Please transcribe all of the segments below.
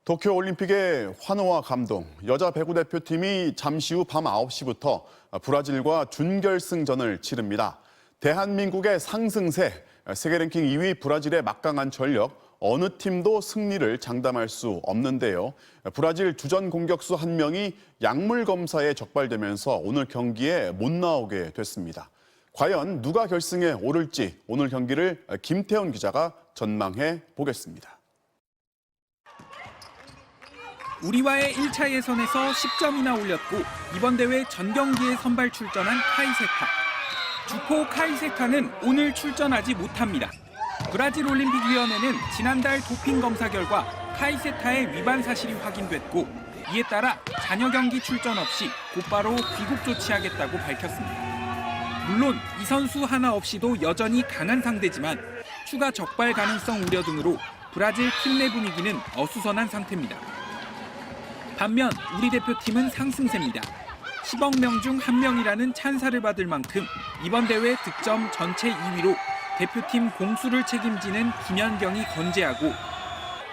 도쿄올림픽의 환호와 감동, 여자 배구 대표팀이 잠시 후 밤 9시부터 브라질과 준결승전을 치릅니다. 대한민국의 상승세, 세계 랭킹 2위 브라질의 막강한 전력, 어느 팀도 승리를 장담할 수 없는데요. 브라질 주전 공격수 한 명이 약물 검사에 적발되면서 오늘 경기에 못 나오게 됐습니다. 과연 누가 결승에 오를지 오늘 경기를 김태훈 기자가 전망해 보겠습니다. 우리와의 1차 예선에서 10점이나 올렸고 이번 대회 전 경기에 선발 출전한 카이세타. 주포 카이세타는 오늘 출전하지 못합니다. 브라질 올림픽위원회는 지난달 도핑 검사 결과 카이세타의 위반 사실이 확인됐고 이에 따라 잔여 경기 출전 없이 곧바로 귀국 조치하겠다고 밝혔습니다. 물론 이 선수 하나 없이도 여전히 강한 상대지만 추가 적발 가능성 우려 등으로 브라질 팀 내 분위기는 어수선한 상태입니다. 반면 우리 대표팀은 상승세입니다. 10억 명 중 1명이라는 찬사를 받을 만큼 이번 대회 득점 전체 2위로 대표팀 공수를 책임지는 김연경이 건재하고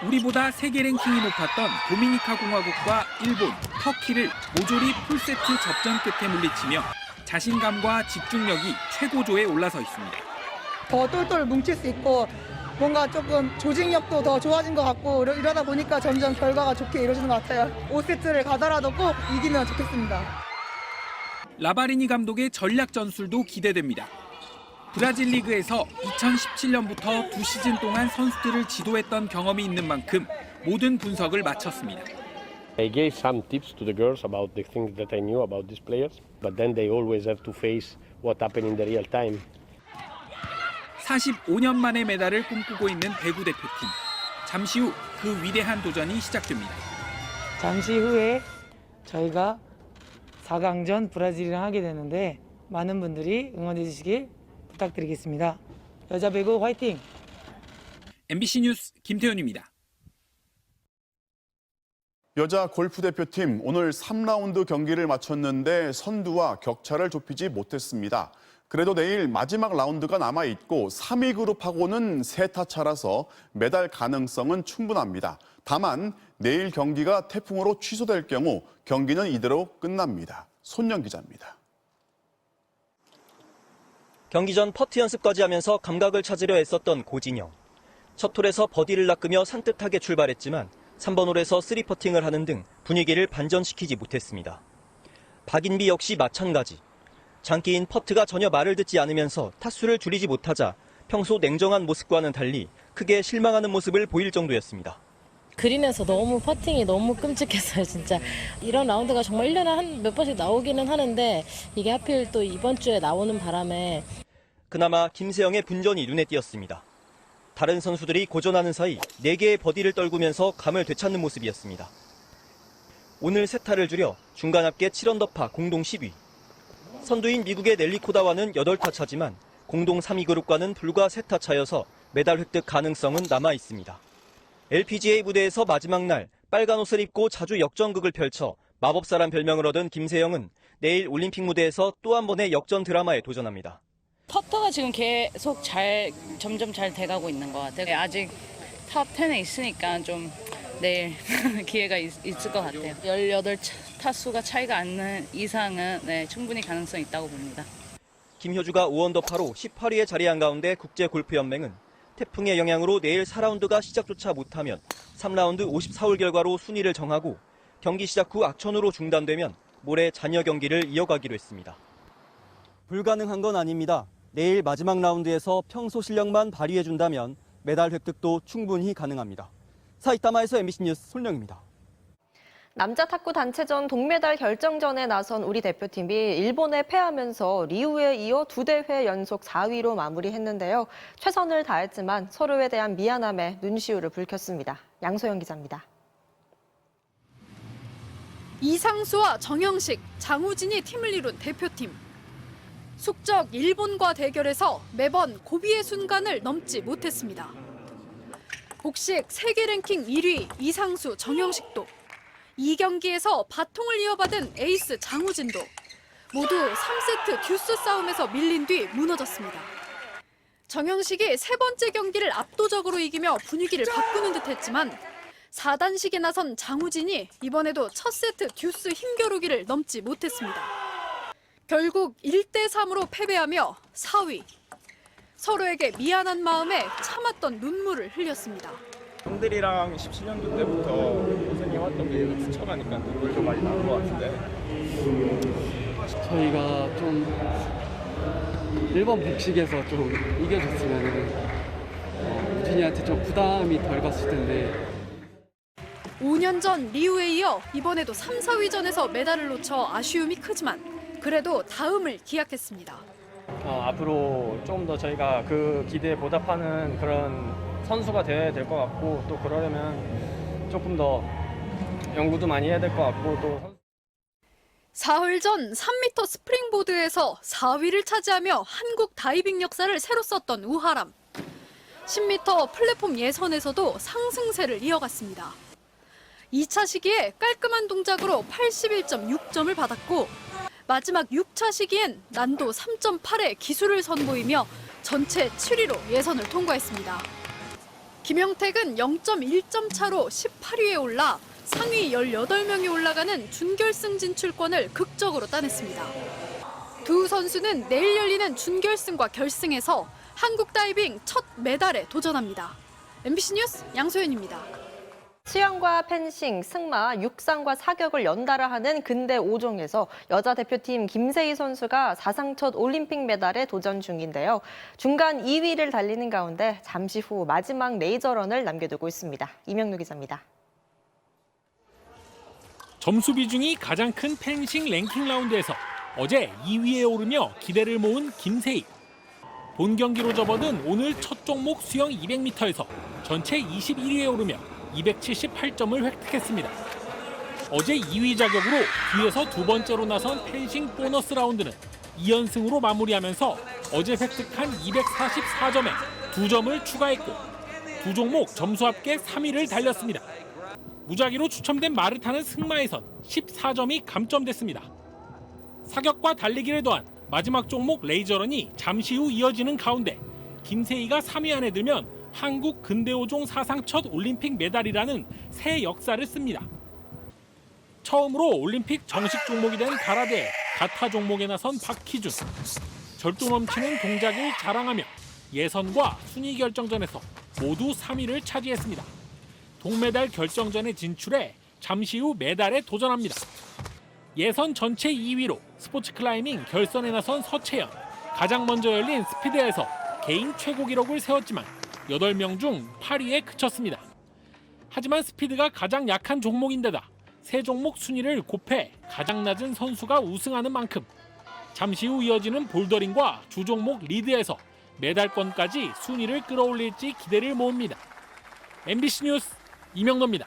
우리보다 세계 랭킹이 높았던 도미니카 공화국과 일본, 터키를 모조리 풀세트 접전 끝에 물리치며 자신감과 집중력이 최고조에 올라서 있습니다. 더 똘똘 뭉칠 수 있고 뭔가 조금 조직력도 더 좋아진 것 같고 이러다 보니까 점점 결과가 좋게 이루어지는 것 같아요. 5세트를 가더라도 꼭 이기면 좋겠습니다. 라바리니 감독의 전략 전술도 기대됩니다. 브라질 리그에서 2017년부터 2시즌 동안 선수들을 지도했던 경험이 있는 만큼 모든 분석을 마쳤습니다. I gave some tips to the girls about the things that I knew about these players, but then they always have to face what happened in the real time. 45년 만에 메달을 꿈꾸고 있는 배구 대표팀. 잠시 후 그 위대한 도전이 시작됩니다. 잠시 후에 저희가 4강전 브라질이랑 하게 되는데 많은 분들이 응원해 주시길 부탁드리겠습니다. 여자 배구 화이팅! MBC 뉴스 김태훈입니다. 여자 골프 대표팀 오늘 3라운드 경기를 마쳤는데 선두와 격차를 좁히지 못했습니다. 그래도 내일 마지막 라운드가 남아있고 3위 그룹하고는 3타 차라서 메달 가능성은 충분합니다. 다만 내일 경기가 태풍으로 취소될 경우 경기는 이대로 끝납니다. 손영 기자입니다. 경기 전 퍼트 연습까지 하면서 감각을 찾으려 애썼던 고진영. 첫 홀에서 버디를 낚으며 산뜻하게 출발했지만 3번 홀에서 3퍼팅을 하는 등 분위기를 반전시키지 못했습니다. 박인비 역시 마찬가지. 장기인 퍼트가 전혀 말을 듣지 않으면서 타수를 줄이지 못하자 평소 냉정한 모습과는 달리 크게 실망하는 모습을 보일 정도였습니다. 그린에서 너무 퍼팅이 너무 끔찍했어요, 진짜. 이런 라운드가 정말 1년에 한 몇 번씩 나오기는 하는데 이게 하필 또 이번 주에 나오는 바람에. 그나마 김세영의 분전이 눈에 띄었습니다. 다른 선수들이 고전하는 사이 4개의 버디를 떨구면서 감을 되찾는 모습이었습니다. 오늘 3타를 줄여 중간 합계 7언더파 공동 10위. 선두인 미국의 넬리 코다와는 8타 차지만 공동 3위 그룹과는 불과 3타 차여서 메달 획득 가능성은 남아 있습니다. LPGA 무대에서 마지막 날 빨간 옷을 입고 자주 역전극을 펼쳐 마법사란 별명을 얻은 김세영은 내일 올림픽 무대에서 또 한 번의 역전 드라마에 도전합니다. 퍼터가 지금 계속 점점 잘 돼가고 있는 것 같아요. 아직 탑 10에 있으니까 좀 내일 기회가 있을 것 같아요. 18타수가 차이가 안 나는 이상은 충분히 가능성이 있다고 봅니다. 김효주가 5언더파로 18위에 자리한 가운데 국제골프연맹은 태풍의 영향으로 내일 4라운드가 시작조차 못하면 3라운드 54홀 결과로 순위를 정하고 경기 시작 후 악천후로 중단되면 모레 잔여 경기를 이어가기로 했습니다. 불가능한 건 아닙니다. 내일 마지막 라운드에서 평소 실력만 발휘해준다면 메달 획득도 충분히 가능합니다. 사이타마에서 MBC 뉴스 손영입니다. 남자 탁구 단체전 동메달 결정전에 나선 우리 대표팀이 일본에 패하면서 리우에 이어 2대회 연속 4위로 마무리했는데요. 최선을 다했지만 서로에 대한 미안함에 눈시울을 붉혔습니다. 양소영 기자입니다. 이상수와 정영식, 장우진이 팀을 이룬 대표팀. 숙적 일본과 대결에서 매번 고비의 순간을 넘지 못했습니다. 복식 세계 랭킹 1위 이상수, 정영식도 이 경기에서 바통을 이어받은 에이스 장우진도 모두 3세트 듀스 싸움에서 밀린 뒤 무너졌습니다. 정영식이 세 번째 경기를 압도적으로 이기며 분위기를 바꾸는 듯했지만 4단식에 나선 장우진이 이번에도 첫 세트 듀스 힘겨루기를 넘지 못했습니다. 결국 1대3으로 패배하며 4위. 서로에게 미안한 마음에 참았던 눈물을 흘렸습니다. 형들이랑 17년도 때부터 고생해 왔던 게 이렇게 스쳐가니까 눈물도 많이 나는 것 같은데. 저희가 좀 1번 복식에서 좀 이겨줬으면 우진이한테 좀 부담이 덜 갔을 텐데. 5년 전 리우에 이어 이번에도 3, 4위전에서 메달을 놓쳐 아쉬움이 크지만 그래도 다음을 기약했습니다. 앞으로 좀 더 저희가 그 기대에 보답하는 그런 선수가 돼야 될 것 같고, 또 그러려면 조금 더 연구도 많이 해야 될 것 같고, 또 사흘 전 3m 스프링보드에서 4위를 차지하며 한국 다이빙 역사를 새로 썼던 우하람. 10m 플랫폼 예선에서도 상승세를 이어갔습니다. 2차 시기에 깔끔한 동작으로 81.6점을 받았고 마지막 6차 시기엔 난도 3.8의 기술을 선보이며 전체 7위로 예선을 통과했습니다. 김영택은 0.1점 차로 18위에 올라 상위 18명이 올라가는 준결승 진출권을 극적으로 따냈습니다. 두 선수는 내일 열리는 준결승과 결승에서 한국 다이빙 첫 메달에 도전합니다. MBC 뉴스 양소연입니다. 수영과 펜싱, 승마, 육상과 사격을 연달아 하는 근대 5종에서 여자 대표팀 김세희 선수가 사상 첫 올림픽 메달에 도전 중인데요. 중간 2위를 달리는 가운데 잠시 후 마지막 레이저런을 남겨두고 있습니다. 이명루 기자입니다. 점수 비중이 가장 큰 펜싱 랭킹 라운드에서 어제 2위에 오르며 기대를 모은 김세희. 본 경기로 접어든 오늘 첫 종목 수영 200m에서 전체 21위에 오르며 278점을 획득했습니다. 어제 2위 자격으로 뒤에서 두 번째로 나선 펜싱 보너스 라운드는 2연승으로 마무리하면서 어제 획득한 244점에 2점을 추가했고 두 종목 점수 합계 3위를 달렸습니다. 무작위로 추첨된 말을 타는 승마에선 14점이 감점됐습니다. 사격과 달리기를 더한 마지막 종목 레이저런이 잠시 후 이어지는 가운데 김세희가 3위 안에 들면 한국 근대 5종 사상 첫 올림픽 메달이라는 새 역사를 씁니다. 처음으로 올림픽 정식 종목이 된 가라데 가타 종목에 나선 박희준. 절도 넘치는 동작을 자랑하며 예선과 순위 결정전에서 모두 3위를 차지했습니다. 동메달 결정전에 진출해 잠시 후 메달에 도전합니다. 예선 전체 2위로 스포츠 클라이밍 결선에 나선 서채연. 가장 먼저 열린 스피드에서 개인 최고 기록을 세웠지만 8명 중 8위에 그쳤습니다. 하지만 스피드가 가장 약한 종목인데다 세 종목 순위를 곱해 가장 낮은 선수가 우승하는 만큼 잠시 후 이어지는 볼더링과 주종목 리드에서 메달권까지 순위를 끌어올릴지 기대를 모읍니다. MBC 뉴스 이명노입니다.